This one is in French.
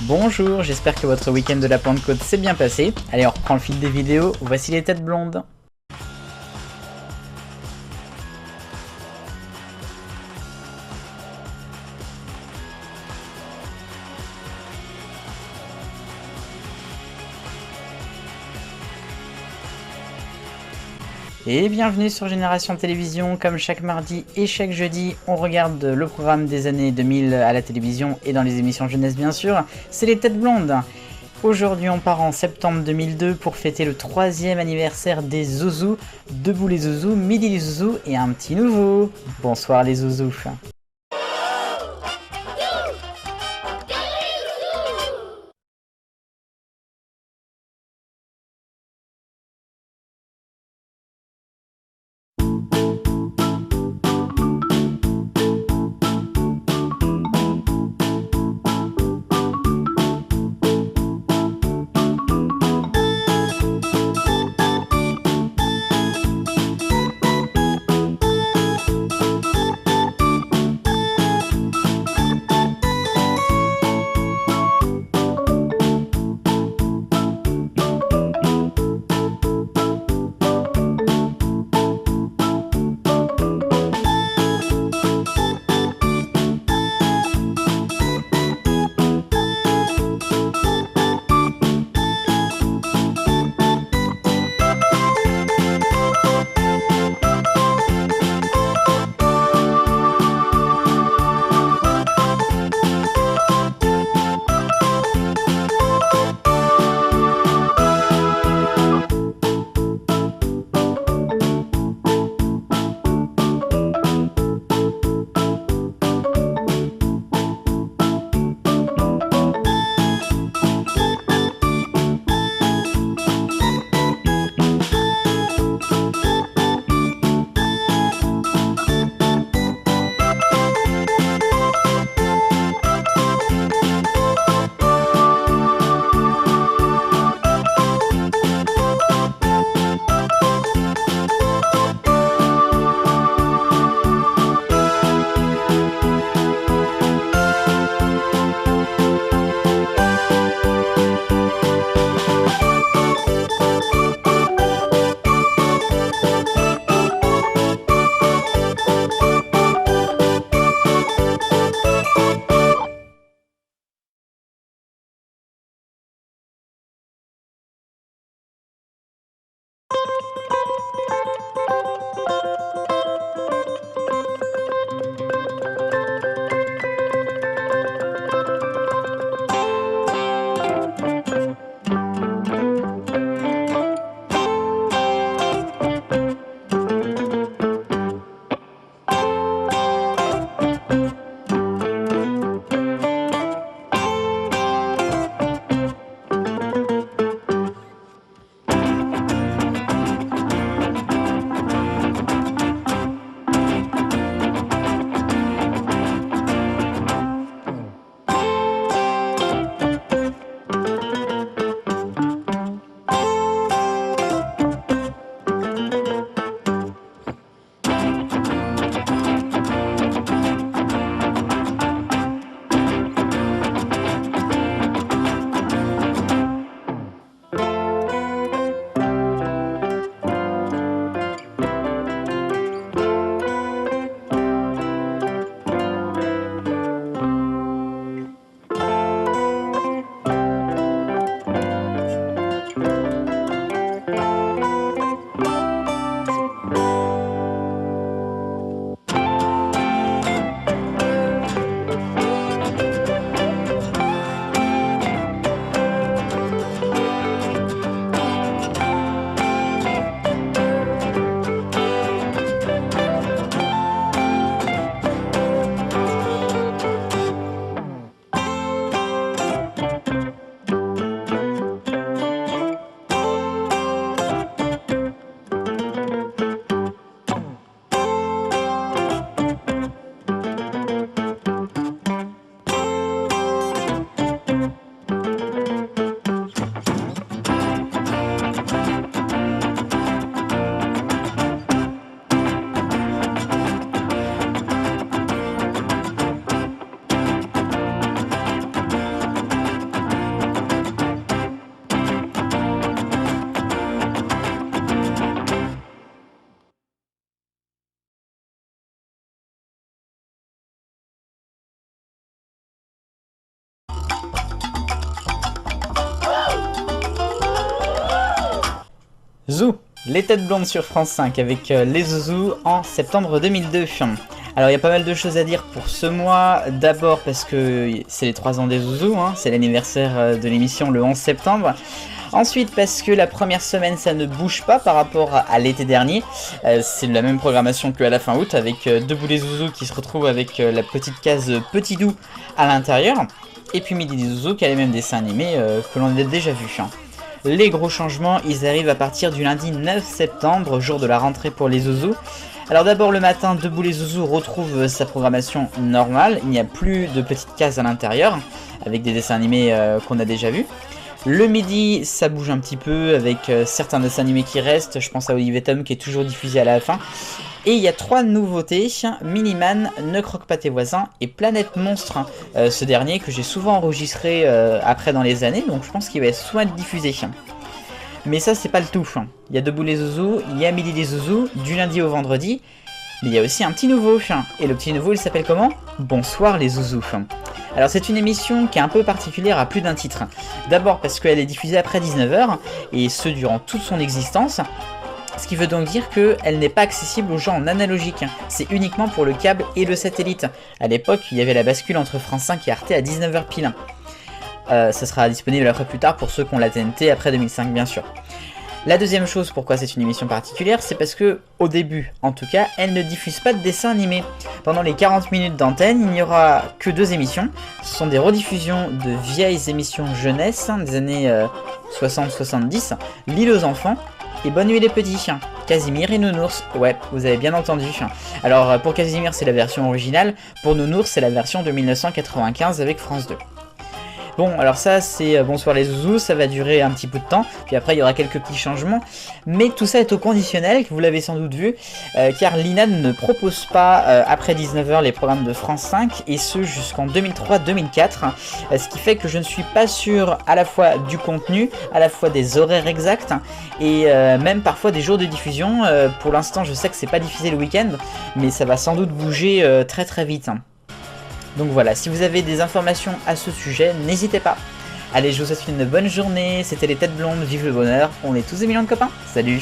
Bonjour, j'espère que votre week-end de la Pentecôte s'est bien passé. Allez, on reprend le fil des vidéos, voici les têtes blondes. Et bienvenue sur Génération Télévision, comme chaque mardi et chaque jeudi, on regarde le programme des années 2000 à la télévision et dans les émissions jeunesse bien sûr, c'est les têtes blondes. Aujourd'hui on part en septembre 2002 pour fêter le 3e anniversaire des Zouzous, Debout les Zouzous, Midi les Zouzous et un petit nouveau. Bonsoir les Zouzous. Zou, les têtes blondes sur France 5 avec les Zouzous en septembre 2002. Alors il y a pas mal de choses à dire pour ce mois, d'abord parce que c'est les 3 ans des Zouzous, hein, c'est l'anniversaire de l'émission le 11 septembre. Ensuite parce que la première semaine ça ne bouge pas par rapport à l'été dernier, c'est la même programmation qu'à la fin août avec Debout les Zouzous qui se retrouvent avec la petite case Petit Doux à l'intérieur, et puis Midi des Zouzous qui a les mêmes dessins animés que l'on a déjà vu. Les gros changements, ils arrivent à partir du lundi 9 septembre, jour de la rentrée pour les Zouzous. Alors d'abord le matin, Debout les Zouzous retrouve sa programmation normale, il n'y a plus de petites cases à l'intérieur, avec des dessins animés qu'on a déjà vus. Le midi, ça bouge un petit peu avec certains dessins animés qui restent, je pense à Olivier Tom qui est toujours diffusé à la fin. Et il y a 3 nouveautés, Miniman, Ne croque pas tes voisins et Planète Monstre, ce dernier que j'ai souvent enregistré après dans les années, donc je pense qu'il va souvent être diffusé. Mais ça c'est pas le tout, il y a Debout les Zouzous, il y a Midi les Zouzous, du lundi au vendredi, mais il y a aussi un petit nouveau, et le petit nouveau il s'appelle comment? Bonsoir les Zouzous. Alors c'est une émission qui est un peu particulière à plus d'un titre. D'abord parce qu'elle est diffusée après 19 h, et ce durant toute son existence. Ce qui veut donc dire qu'elle n'est pas accessible aux gens en analogique. C'est uniquement pour le câble et le satellite. À l'époque, il y avait la bascule entre France 5 et Arte à 19 h pile. Ça sera disponible après plus tard pour ceux qui ont la TNT après 2005 bien sûr. La deuxième chose pourquoi c'est une émission particulière, c'est parce que, au début en tout cas, elle ne diffuse pas de dessins animés. Pendant les 40 minutes d'antenne, il n'y aura que 2 émissions. Ce sont des rediffusions de vieilles émissions jeunesse des années 60-70, L'île aux enfants et Bonne nuit les petits, Casimir et Nounours. Ouais, vous avez bien entendu. Alors pour Casimir c'est la version originale, pour Nounours c'est la version de 1995 avec France 2. Bon, alors ça c'est Bonsoir les Zouzous, ça va durer un petit peu de temps, puis après il y aura quelques petits changements, mais tout ça est au conditionnel, vous l'avez sans doute vu, car l'INAD ne propose pas après 19 h les programmes de France 5, et ce jusqu'en 2003-2004, ce qui fait que je ne suis pas sûr à la fois du contenu, à la fois des horaires exacts, et même parfois des jours de diffusion. Pour l'instant je sais que c'est pas diffusé le week-end, mais ça va sans doute bouger très très vite. Donc voilà, si vous avez des informations à ce sujet, n'hésitez pas. Allez, je vous souhaite une bonne journée, c'était les têtes blondes, vive le bonheur, on est tous des millions de copains, salut.